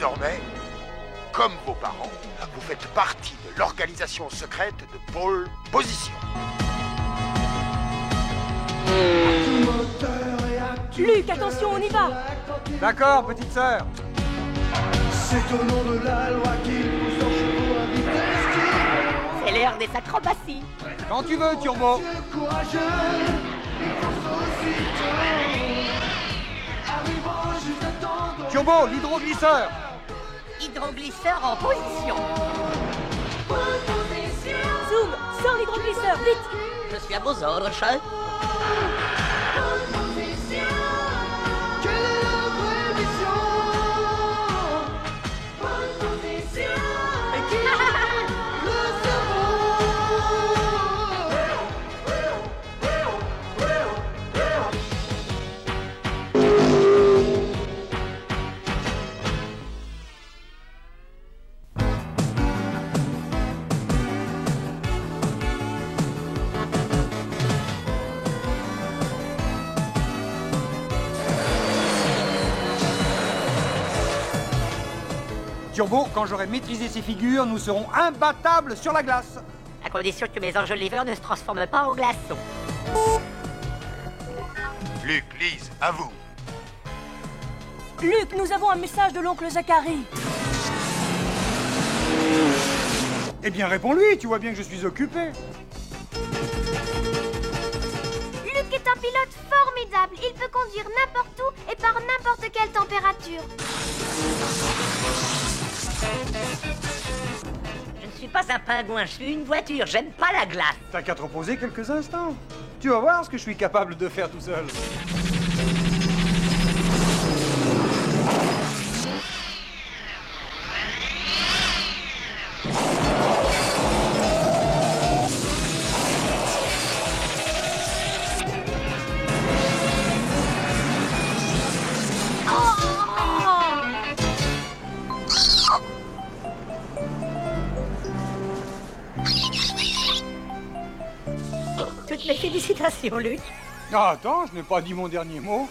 Désormais, comme vos parents, vous faites partie de l'organisation secrète de Pole Position. Luc, attention, on y va! D'accord, petite sœur. C'est au nom de la loi qu'il pousse leurs chevaux à vitesse qui... C'est l'heure des acrobaties. Quand tu veux, Turbo. Dieu courageux, il pense aussitôt. Arrivant juste à temps de... Turbo, l'hydroglisseur. Hydroglisseur en position. Zoom, sors l'hydroglisseur, vite! Je suis à vos ordres, chef. Quelle est la vraie mission? Et qui le Turbo, quand j'aurai maîtrisé ces figures, nous serons imbattables sur la glace. À condition que mes enjoliveurs ne se transforment pas en glaçons. Luc, Lise, à vous. Luc, nous avons un message de l'oncle Zachary. Eh bien, réponds-lui, tu vois bien que je suis occupé. Luc est un pilote formidable. Il peut conduire n'importe où et par n'importe quelle température. Je ne suis pas un pingouin, je suis une voiture, j'aime pas la glace. T'as qu'à te reposer quelques instants. Tu vas voir ce que je suis capable de faire tout seul. Toutes mes félicitations, Luc. Ah, attends, je n'ai pas dit mon dernier mot.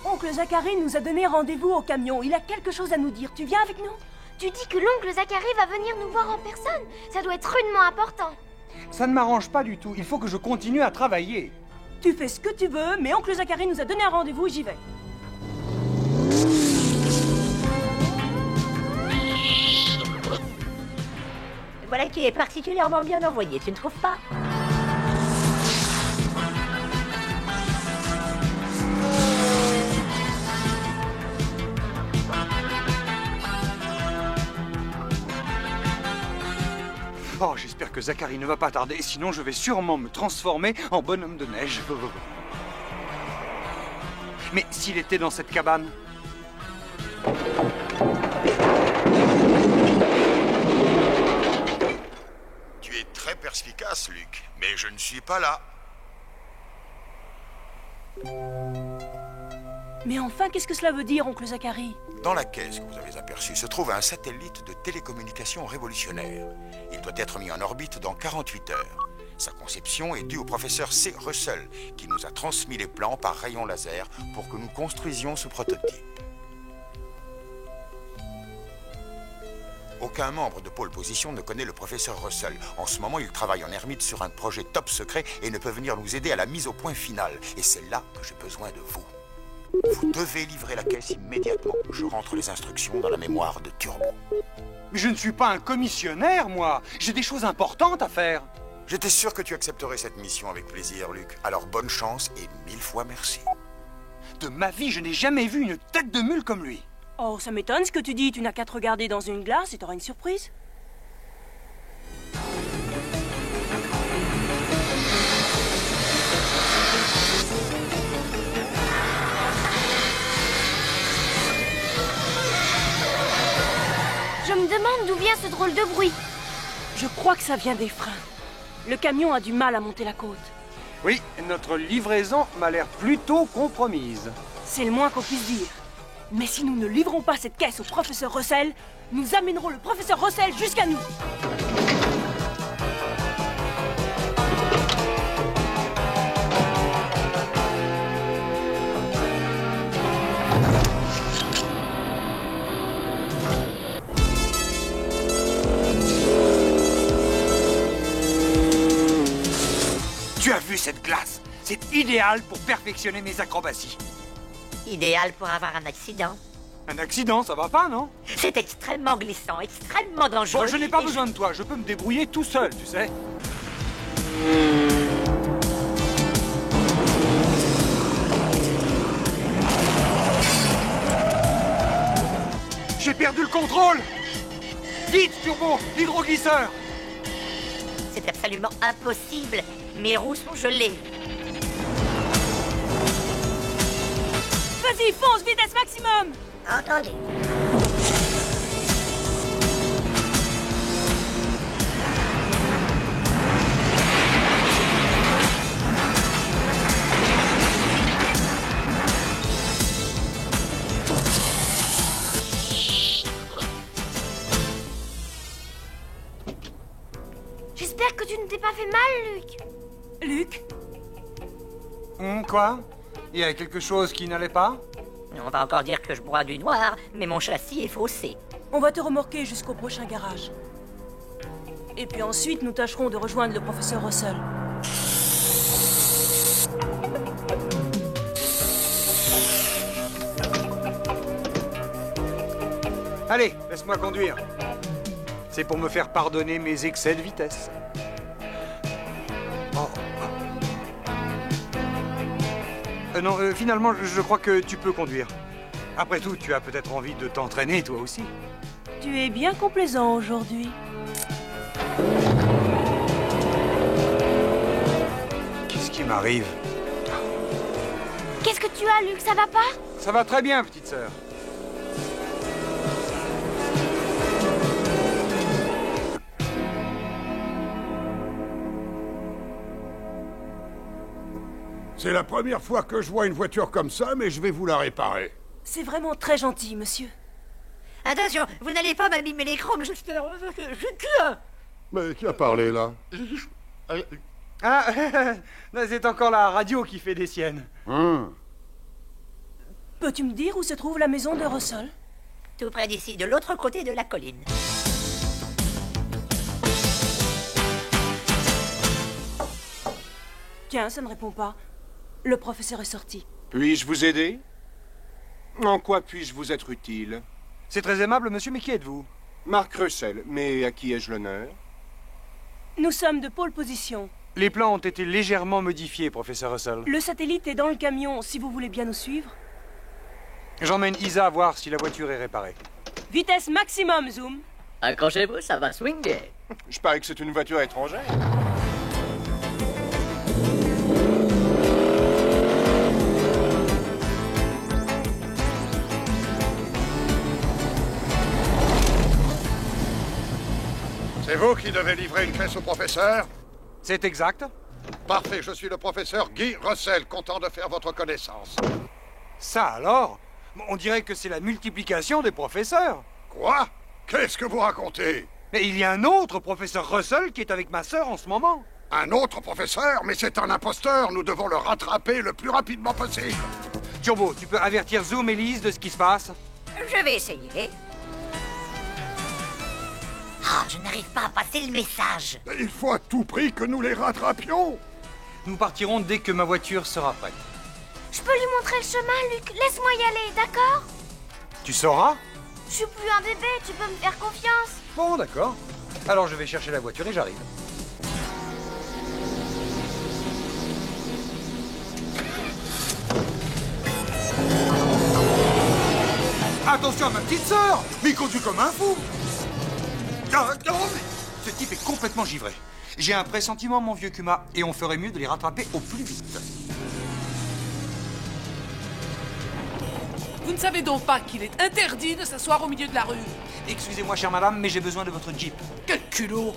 Oncle Zachary nous a donné rendez-vous au camion. Il a quelque chose à nous dire. Tu viens avec nous? Tu dis que l'oncle Zachary va venir nous voir en personne. Ça doit être rudement important. Ça ne m'arrange pas du tout. Il faut que je continue à travailler. Tu fais ce que tu veux, mais oncle Zachary nous a donné un rendez-vous et j'y vais. Voilà qui est particulièrement bien envoyé, tu ne trouves pas? Oh, j'espère que Zachary ne va pas tarder, sinon je vais sûrement me transformer en bonhomme de neige. Mais s'il était dans cette cabane? Tu es très perspicace, Luc, mais je ne suis pas là. Mais enfin, qu'est-ce que cela veut dire, oncle Zachary? Dans la caisse que vous avez aperçue se trouve un satellite de télécommunication révolutionnaire. Il doit être mis en orbite dans 48 heures. Sa conception est due au professeur C. Russell, qui nous a transmis les plans par rayon laser pour que nous construisions ce prototype. Aucun membre de Pole Position ne connaît le professeur Russell. En ce moment, il travaille en ermite sur un projet top secret et ne peut venir nous aider à la mise au point finale. Et c'est là que j'ai besoin de vous. Vous devez livrer la caisse immédiatement. Je rentre les instructions dans la mémoire de Turbo. Mais je ne suis pas un commissionnaire, moi. J'ai des choses importantes à faire. J'étais sûr que tu accepterais cette mission avec plaisir, Luc. Alors bonne chance et 1000 fois merci. De ma vie, je n'ai jamais vu une tête de mule comme lui. Oh, ça m'étonne ce que tu dis. Tu n'as qu'à te regarder dans une glace et t'auras une surprise. Je me demande d'où vient ce drôle de bruit. Je crois que ça vient des freins. Le camion a du mal à monter la côte. Oui, notre livraison m'a l'air plutôt compromise. C'est le moins qu'on puisse dire. Mais si nous ne livrons pas cette caisse au professeur Russell, nous amènerons le professeur Russell jusqu'à nous. cette glace. C'est idéal pour perfectionner mes acrobaties. Idéal pour avoir un accident. Un accident, ça va pas, non? C'est extrêmement glissant, extrêmement dangereux. Bon, je n'ai pas et besoin de toi, je peux me débrouiller tout seul, tu sais. J'ai perdu le contrôle! Vite, Turbo, l'hydroglisseur! C'est absolument impossible. Mes roues sont gelées. Vas-y, fonce, vitesse maximum! Entendez. J'espère que tu ne t'es pas fait mal, Luc. Luc? Quoi? Il y a quelque chose qui n'allait pas? On va encore dire que je bois du noir, mais mon châssis est faussé. On va te remorquer jusqu'au prochain garage. Et puis ensuite, nous tâcherons de rejoindre le professeur Russell. Allez, laisse-moi conduire. C'est pour me faire pardonner mes excès de vitesse. Oh. Non, finalement, je crois que tu peux conduire. Après tout, tu as peut-être envie de t'entraîner, toi aussi. Tu es bien complaisant aujourd'hui. Qu'est-ce qui m'arrive? Qu'est-ce que tu as, Luc? Ça va pas? Ça va très bien, petite sœur. C'est la première fois que je vois une voiture comme ça, mais je vais vous la réparer. C'est vraiment très gentil, monsieur. Attention, vous n'allez pas m'abîmer l'écran, mais je... Mais qui a parlé, là? Ah, c'est encore la radio qui fait des siennes. Peux-tu me dire où se trouve la maison de Russell? Tout près d'ici, de l'autre côté de la colline. Tiens, ça ne répond pas. Le professeur est sorti. Puis-je vous aider? En quoi puis-je vous être utile? C'est très aimable, monsieur, mais qui êtes-vous? Marc Russell, mais à qui ai-je l'honneur? Nous sommes de pôle position. Les plans ont été légèrement modifiés, professeur Russell. Le satellite est dans le camion, si vous voulez bien nous suivre. J'emmène Isa voir si la voiture est réparée. Vitesse maximum, Zoom. Accrochez-vous, ça va swinger. Je parie que c'est une voiture étrangère. C'est vous qui devez livrer une caisse au professeur? C'est exact. Parfait, je suis le professeur Guy Russell, content de faire votre connaissance. Ça alors? On dirait que c'est la multiplication des professeurs. Quoi? Qu'est-ce que vous racontez? Mais il y a un autre professeur Russell qui est avec ma sœur en ce moment. Un autre professeur? Mais c'est un imposteur, nous devons le rattraper le plus rapidement possible. Turbo, tu peux avertir Zoom et Lise de ce qui se passe? Je vais essayer. Ah, je n'arrive pas à passer le message. Il faut à tout prix que nous les rattrapions. Nous partirons dès que ma voiture sera prête. Je peux lui montrer le chemin, Luc. Laisse-moi y aller, d'accord? Tu sauras? Je suis plus un bébé, tu peux me faire confiance. Bon, d'accord. Alors je vais chercher la voiture et j'arrive. Attention à ma petite sœur! Mais il conduit comme un fou! Ah, non, mais ce type est complètement givré. J'ai un pressentiment, mon vieux Kuma, et on ferait mieux de les rattraper au plus vite. Vous ne savez donc pas qu'il est interdit de s'asseoir au milieu de la rue? Excusez-moi, chère madame, mais j'ai besoin de votre Jeep. Quel culot!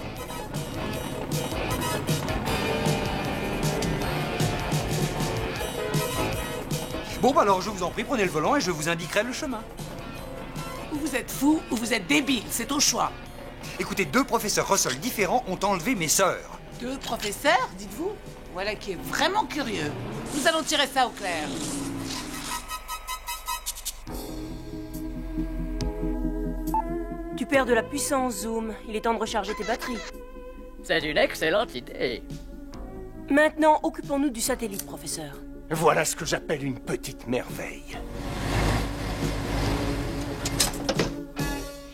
Bon, bah alors je vous en prie, prenez le volant et je vous indiquerai le chemin. Ou vous êtes fou ou vous êtes débile, c'est au choix. Écoutez, 2 professeurs Russell différents ont enlevé mes sœurs. 2 professeurs, dites-vous? Voilà qui est vraiment curieux. Nous allons tirer ça au clair. Tu perds de la puissance, Zoom. Il est temps de recharger tes batteries. C'est une excellente idée. Maintenant, occupons-nous du satellite, professeur. Voilà ce que j'appelle une petite merveille.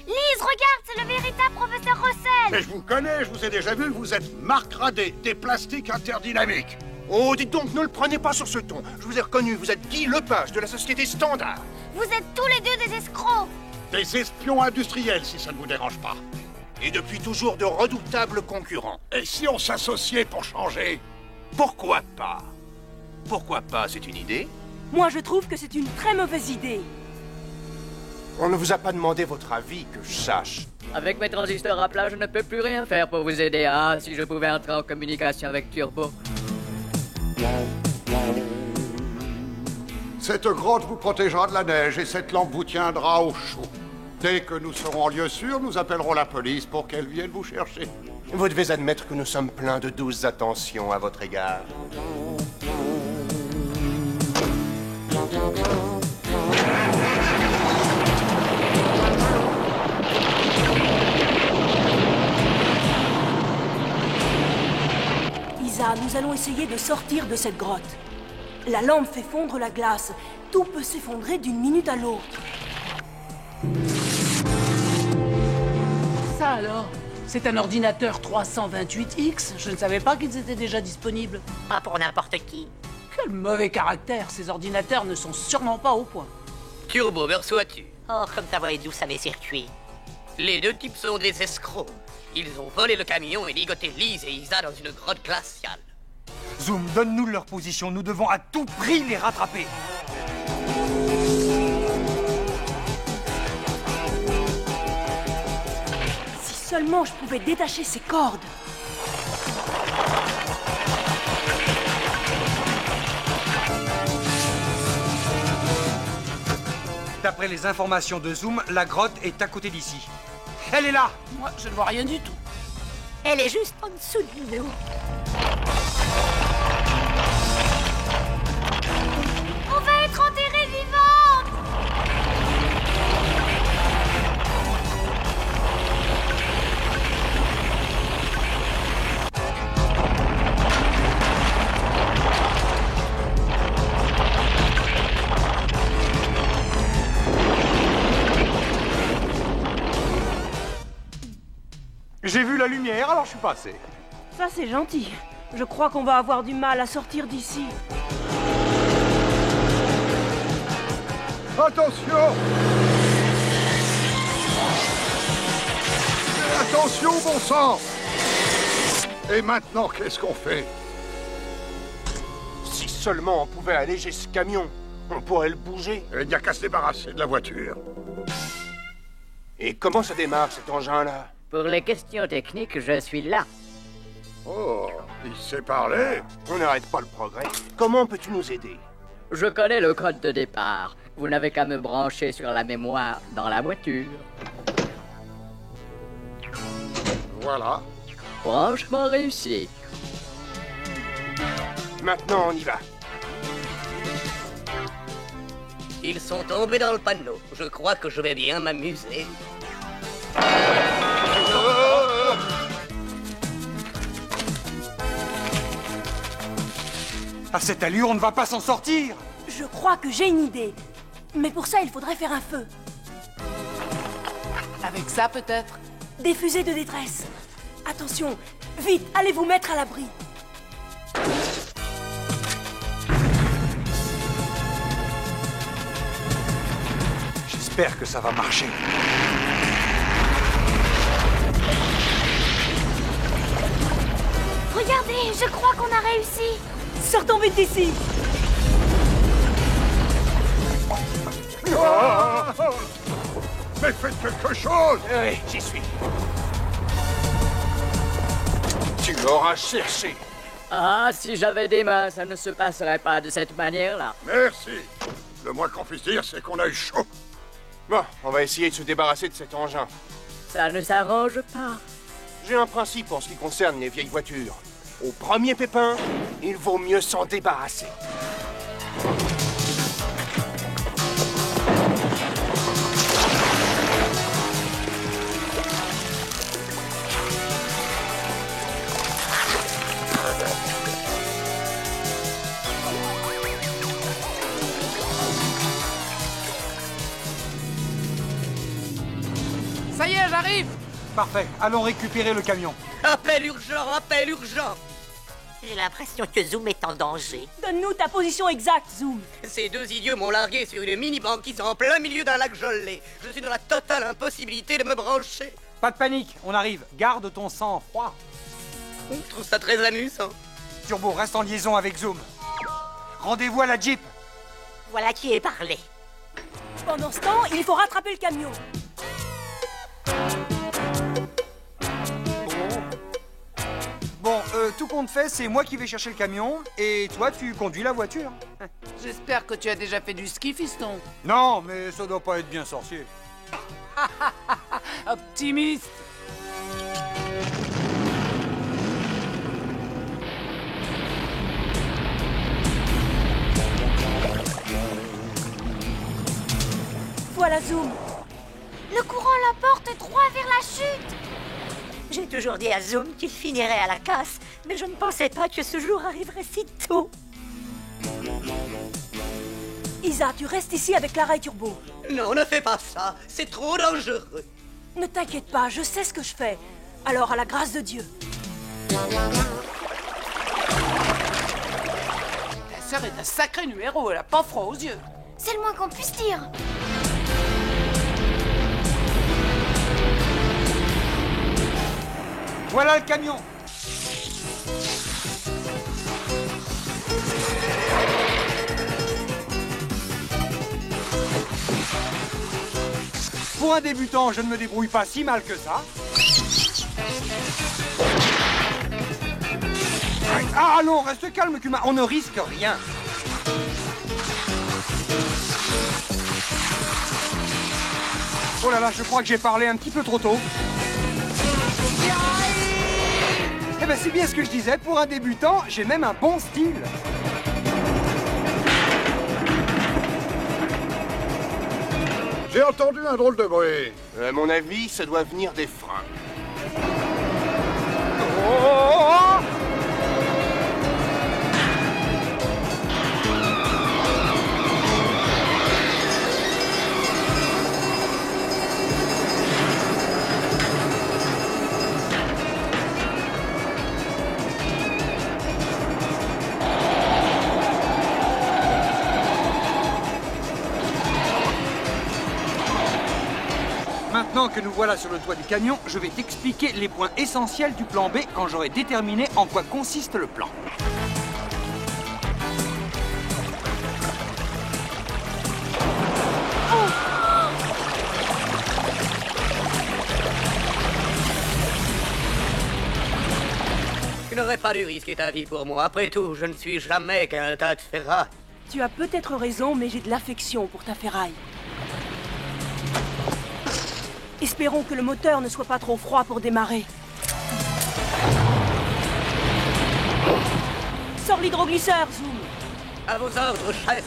Lise, regarde, c'est le véritable professeur Russell. Mais je vous connais, je vous ai déjà vu, vous êtes Marc Radet, des plastiques interdynamiques. Oh, dites donc, ne le prenez pas sur ce ton. Je vous ai reconnu, vous êtes Guy Lepage de la société Standard. Vous êtes tous les deux des escrocs. Des espions industriels, si ça ne vous dérange pas. Et depuis toujours de redoutables concurrents. Et si on s'associait pour changer? Pourquoi pas? Pourquoi pas, c'est une idée? Moi, je trouve que c'est une très mauvaise idée. On ne vous a pas demandé votre avis, que je sache. Avec mes transistors à plat, je ne peux plus rien faire pour vous aider. Ah, si je pouvais entrer en communication avec Turbo. Cette grotte vous protégera de la neige et cette lampe vous tiendra au chaud. Dès que nous serons en lieu sûr, nous appellerons la police pour qu'elle vienne vous chercher. Vous devez admettre que nous sommes pleins de douces attentions à votre égard. Isa, nous allons essayer de sortir de cette grotte. La lampe fait fondre la glace. Tout peut s'effondrer d'une minute à l'autre. Ça alors? C'est un ordinateur 328X? Je ne savais pas qu'ils étaient déjà disponibles. Pas pour n'importe qui. Quel mauvais caractère, ces ordinateurs ne sont sûrement pas au point. Turbo, me reçois-tu? Oh, comme ta voix est douce à mes circuits. Les deux types sont des escrocs. Ils ont volé le camion et ligoté Lise et Isa dans une grotte glaciale. Zoom, donne-nous leur position. Nous devons à tout prix les rattraper. Si seulement je pouvais détacher ces cordes. D'après les informations de Zoom, la grotte est à côté d'ici. Elle est là! Moi, je ne vois rien du tout. Elle est juste en dessous de nous. On va être enterrés vivants. J'ai vu la lumière, alors je suis passé. Ça, c'est gentil. Je crois qu'on va avoir du mal à sortir d'ici. Attention! Attention, bon sang! Et maintenant, qu'est-ce qu'on fait? Si seulement on pouvait alléger ce camion, on pourrait le bouger. Il n'y a qu'à se débarrasser de la voiture. Et comment ça démarre, cet engin-là? Pour les questions techniques, je suis là. Oh, il sait parler. On n'arrête pas le progrès. Comment peux-tu nous aider? Je connais le code de départ. Vous n'avez qu'à me brancher sur la mémoire dans la voiture. Voilà. Branchement réussi. Maintenant, on y va. Ils sont tombés dans le panneau. Je crois que je vais bien m'amuser. À cette allure, on ne va pas s'en sortir! Je crois que j'ai une idée. Mais pour ça, il faudrait faire un feu. Avec ça, peut-être? Des fusées de détresse. Attention, vite, allez vous mettre à l'abri. J'espère que ça va marcher. Regardez, je crois qu'on a réussi. Sortons vite d'ici. Ah! Mais faites quelque chose! Oui, j'y suis. Tu l'auras cherché. Ah, si j'avais des mains, ça ne se passerait pas de cette manière-là. Merci. Le moins qu'on puisse dire, c'est qu'on a eu chaud. Bon, on va essayer de se débarrasser de cet engin. Ça ne s'arrange pas. J'ai un principe en ce qui concerne les vieilles voitures. Au premier pépin, il vaut mieux s'en débarrasser. y est, j'arrive. Parfait, allons récupérer le camion. Appel urgent, appel urgent. J'ai l'impression que Zoom est en danger. Donne-nous ta position exacte, Zoom. Ces deux idiots m'ont largué sur une mini-banquise en plein milieu d'un lac gelé. Je suis dans la totale impossibilité de me brancher. Pas de panique, on arrive. Garde ton sang-froid. Je trouve ça très amusant. Turbo, reste en liaison avec Zoom. Rendez-vous à la Jeep. Voilà qui est parlé. Pendant ce temps, il faut rattraper le camion. Bon, tout compte fait, c'est moi qui vais chercher le camion, et toi, tu conduis la voiture. J'espère que tu as déjà fait du ski, fiston. Non, mais ça doit pas être bien sorcier. Optimiste. Voilà, Zoom. Le courant l'emporte droit vers la chute. J'ai toujours dit à Zoom qu'il finirait à la casse, mais je ne pensais pas que ce jour arriverait si tôt. Isa, tu restes ici avec Clara et Turbo. Non, ne fais pas ça. C'est trop dangereux. Ne t'inquiète pas, je sais ce que je fais. Alors, à la grâce de Dieu. Ta sœur est un sacré numéro, elle a pas froid aux yeux. C'est le moins qu'on puisse dire. Voilà le camion. Pour un débutant, je ne me débrouille pas si mal que ça. Ah, allons, reste calme, Kuma, on ne risque rien. Oh là là, je crois que j'ai parlé un petit peu trop tôt. Eh ben, c'est bien ce que je disais, pour un débutant, j'ai même un bon style. J'ai entendu un drôle de bruit. À mon avis, ça doit venir des freins. Oh! Maintenant que nous voilà sur le toit du camion, je vais t'expliquer les points essentiels du plan B quand j'aurai déterminé en quoi consiste le plan. Tu n'aurais pas dû risquer ta vie pour moi. Après tout, je ne suis jamais qu'un tas de ferraille. Tu as peut-être raison, mais j'ai de l'affection pour ta ferraille. Espérons que le moteur ne soit pas trop froid pour démarrer. Sors l'hydroglisseur, Zoom. À vos ordres, chef.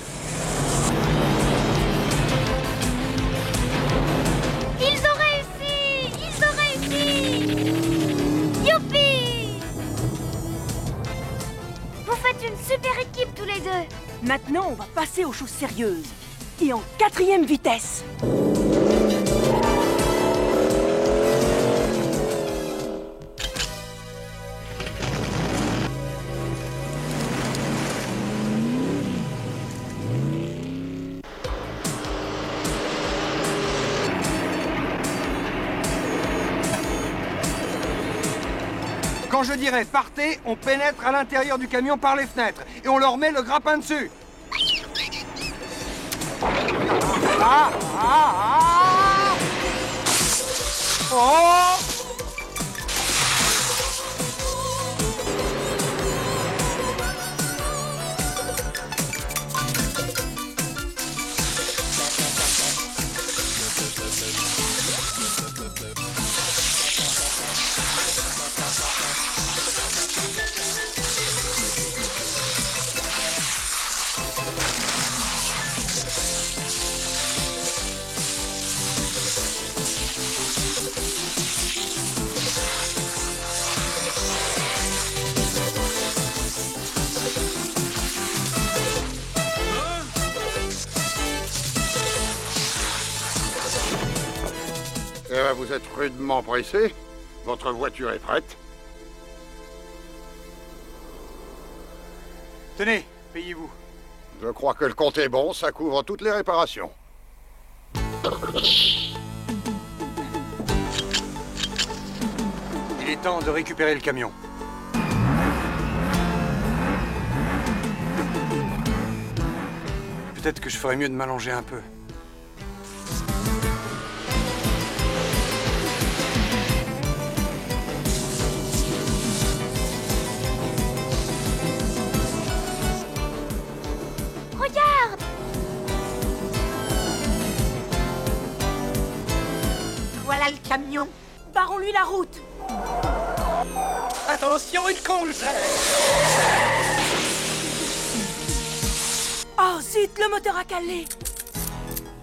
Ils ont réussi! Ils ont réussi! Youpi! Vous faites une super équipe tous les deux. Maintenant, on va passer aux choses sérieuses. Et en 4e vitesse. Quand je dirai partez, on pénètre à l'intérieur du camion par les fenêtres et on leur met le grappin dessus. Ah! Ah! Ah! Oh! Eh ben, vous êtes rudement pressé. Votre voiture est prête. Tenez, payez-vous. Je crois que le compte est bon, ça couvre toutes les réparations. Il est temps de récupérer le camion. Peut-être que je ferais mieux de m'allonger un peu. Regarde! Voilà le camion. Barrons-lui la route. Attention, une congèle! Oh zut, le moteur a calé.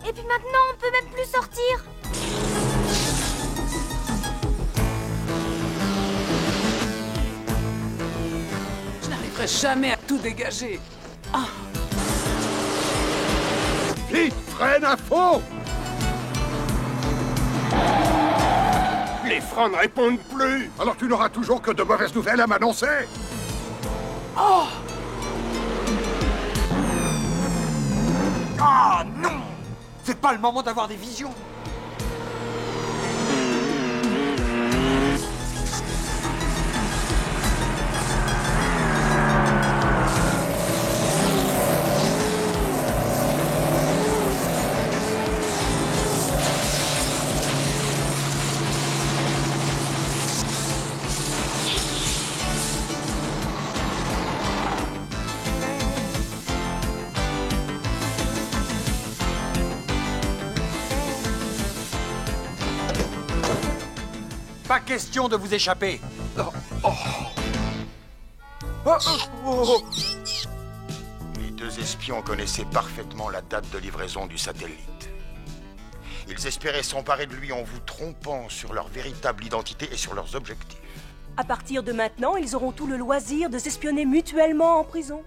Et puis maintenant, on peut même plus sortir. Je n'arriverai jamais à tout dégager. Ah. Vite, freine à fond! Les freins ne répondent plus. Alors tu n'auras toujours que de mauvaises nouvelles à m'annoncer. Oh! Ah non! C'est pas le moment d'avoir des visions. Pas question de vous échapper. Les deux espions connaissaient parfaitement la date de livraison du satellite. Ils espéraient s'emparer de lui en vous trompant sur leur véritable identité et sur leurs objectifs. À partir de maintenant, ils auront tout le loisir de s'espionner mutuellement en prison.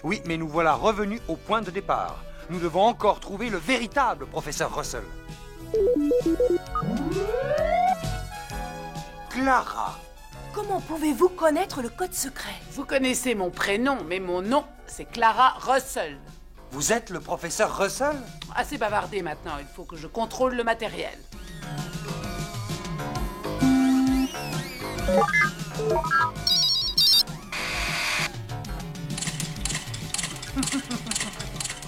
Oui, mais nous voilà revenus au point de départ. Nous devons encore trouver le véritable professeur Russell. Clara. Comment pouvez-vous connaître le code secret? Vous connaissez mon prénom, mais mon nom, c'est Clara Russell. Vous êtes le professeur Russell? Assez bavardé maintenant, il faut que je contrôle le matériel.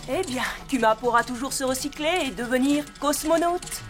Eh bien, Kuma pourra toujours se recycler et devenir cosmonaute.